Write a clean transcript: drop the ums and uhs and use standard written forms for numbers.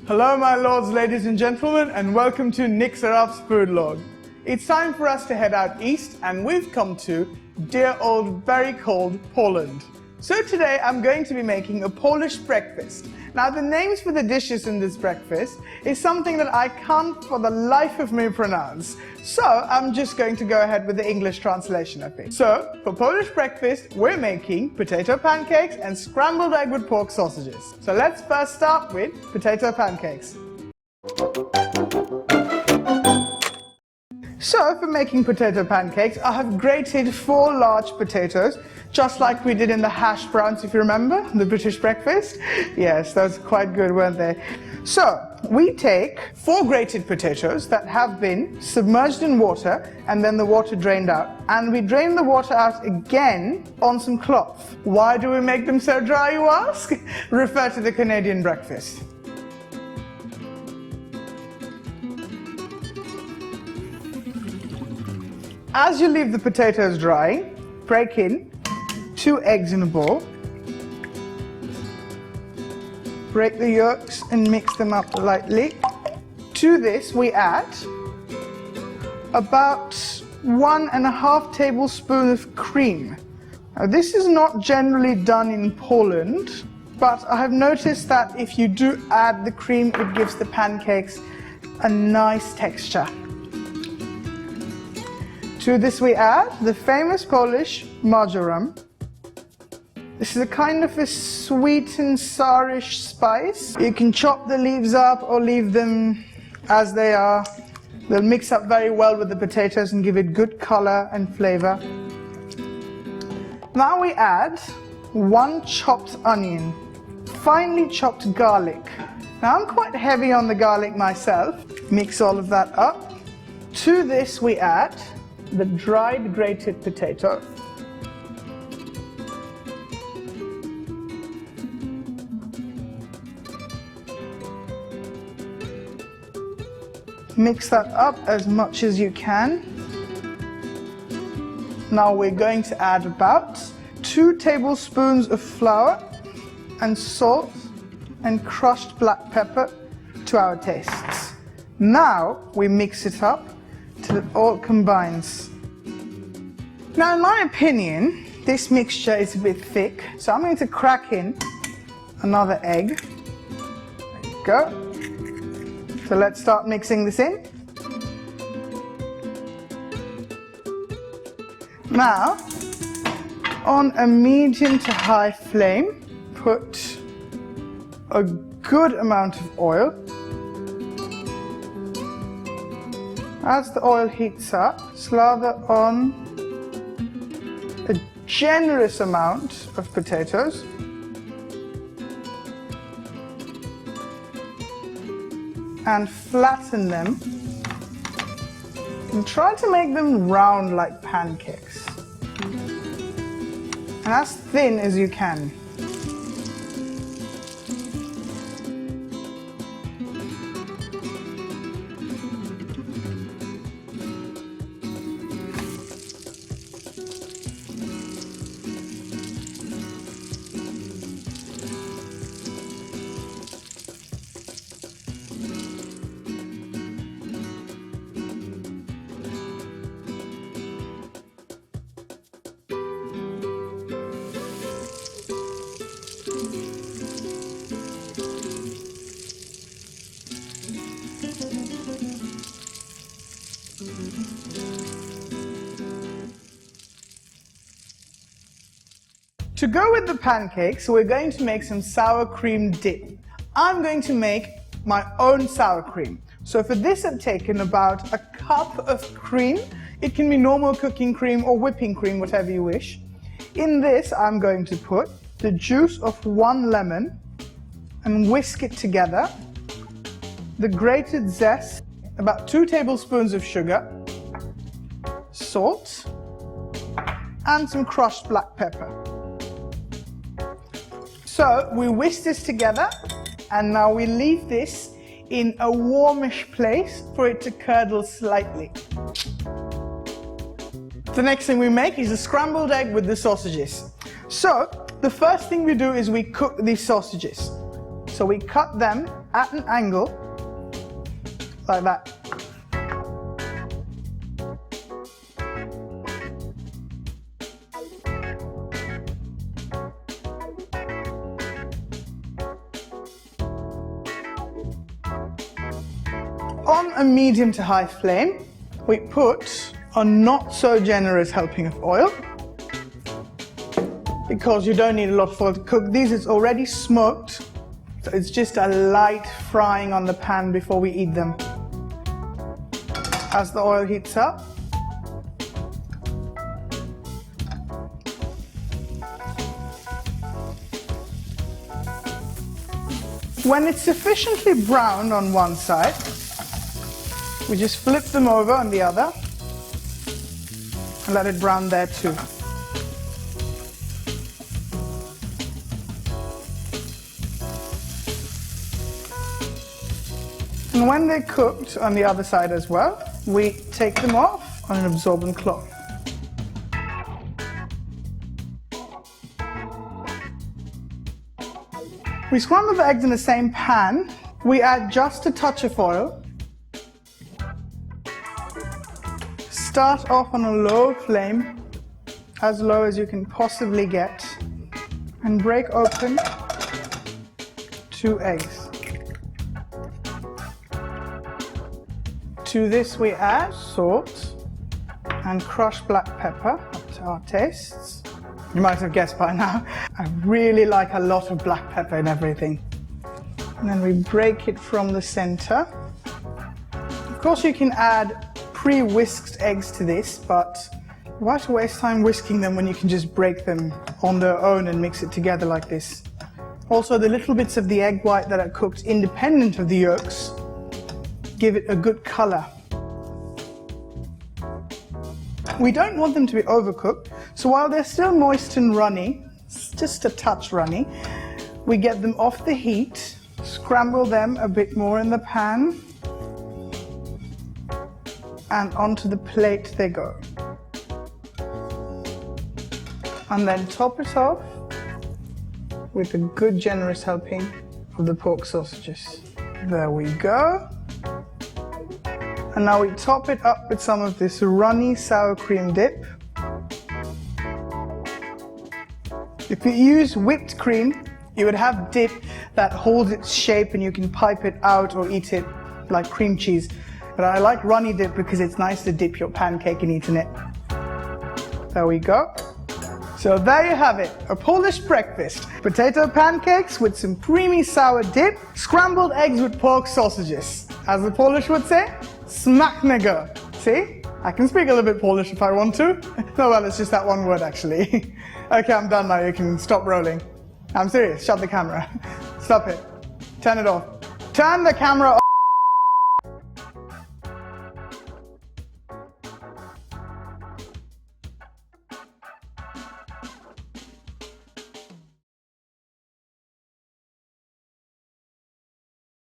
Hello my lords, ladies and gentlemen, and welcome to Nick Seraf's Food Log. It's time for us to head out east, and we've come to dear old very cold Poland. So today I'm going to be making a Polish breakfast. Now the names for the dishes in this breakfast is something that I can't for the life of me pronounce. So I'm just going to go ahead with the English translation of it. So for Polish breakfast, we're making potato pancakes and scrambled egg with pork sausages. So let's first start with potato pancakes. So for making potato pancakes, I have grated 4 large potatoes, just like we did in the hash browns, if you remember, the British breakfast. Yes, those were quite good, weren't they? So we take 4 grated potatoes that have been submerged in water and then the water drained out. And we drain the water out again on some cloth. Why do we make them so dry, you ask? Refer to the Canadian breakfast. As you leave the potatoes dry, break in 2 eggs in a bowl. Break the yolks and mix them up lightly. To this we add about 1.5 tablespoons of cream. Now this is not generally done in Poland, but I have noticed that if you do add the cream, it gives the pancakes a nice texture. To this we add the famous Polish marjoram. This is a kind of a sweet and sourish spice. You can chop the leaves up or leave them as they are. They'll mix up very well with the potatoes and give it good color and flavor. Now we add 1 chopped onion, finely chopped garlic. Now I'm quite heavy on the garlic myself. Mix all of that up. To this we add the dried grated potato. Mix that up as much as you can. Now we're going to add about 2 tablespoons of flour and salt and crushed black pepper to our tastes. Now we mix it up till it all combines. Now in my opinion, this mixture is a bit thick, so I'm going to crack in another egg. There you go. So let's start mixing this in. Now, on a medium to high flame, put a good amount of oil. As the oil heats up, slather on a generous amount of potatoes. And flatten them. And try to make them round like pancakes. And as thin as you can. To go with the pancakes, we're going to make some sour cream dip. I'm going to make my own sour cream. So for this I've taken about a cup of cream. It can be normal cooking cream or whipping cream, whatever you wish. In this I'm going to put the juice of 1 lemon and whisk it together. The grated zest, about 2 tablespoons of sugar, salt, and some crushed black pepper. So we whisk this together, and now we leave this in a warmish place for it to curdle slightly. The next thing we make is a scrambled egg with the sausages. So the first thing we do is we cook these sausages. So we cut them at an angle, like that. On a medium to high flame, we put a not so generous helping of oil, because you don't need a lot of oil to cook these. It's already smoked, so it's just a light frying on the pan before we eat them. As the oil heats up, when it's sufficiently browned on one side, we just flip them over on the other and let it brown there too. And when they're cooked on the other side as well, we take them off on an absorbent cloth. We scramble the eggs in the same pan. We add just a touch of oil. Start off on a low flame, as low as you can possibly get, and break open 2 eggs. To this we add salt and crushed black pepper up to our tastes. You might have guessed by now, I really like a lot of black pepper in everything. And then we break it from the center. Of course you can add pre-whisked eggs to this, but why to waste time whisking them when you can just break them on their own and mix it together like this. Also, the little bits of the egg white that are cooked independent of the yolks give it a good color. We don't want them to be overcooked, so while they're still moist and runny, just a touch runny, we get them off the heat, scramble them a bit more in the pan, and onto the plate they go. And then top it off with a good generous helping of the pork sausages. There we go. And now we top it up with some of this runny sour cream dip. If you use whipped cream, you would have dip that holds its shape and you can pipe it out or eat it like cream cheese. But I like runny dip because it's nice to dip your pancake and eat in it. There we go. So there you have it, a Polish breakfast. Potato pancakes with some creamy sour dip, scrambled eggs with pork sausages. As the Polish would say, smacznego. See? I can speak a little bit Polish if I want to. No, well, it's just that one word actually. Okay, I'm done now, you can stop rolling. I'm serious, shut the camera. Stop it. Turn it off. Turn the camera off.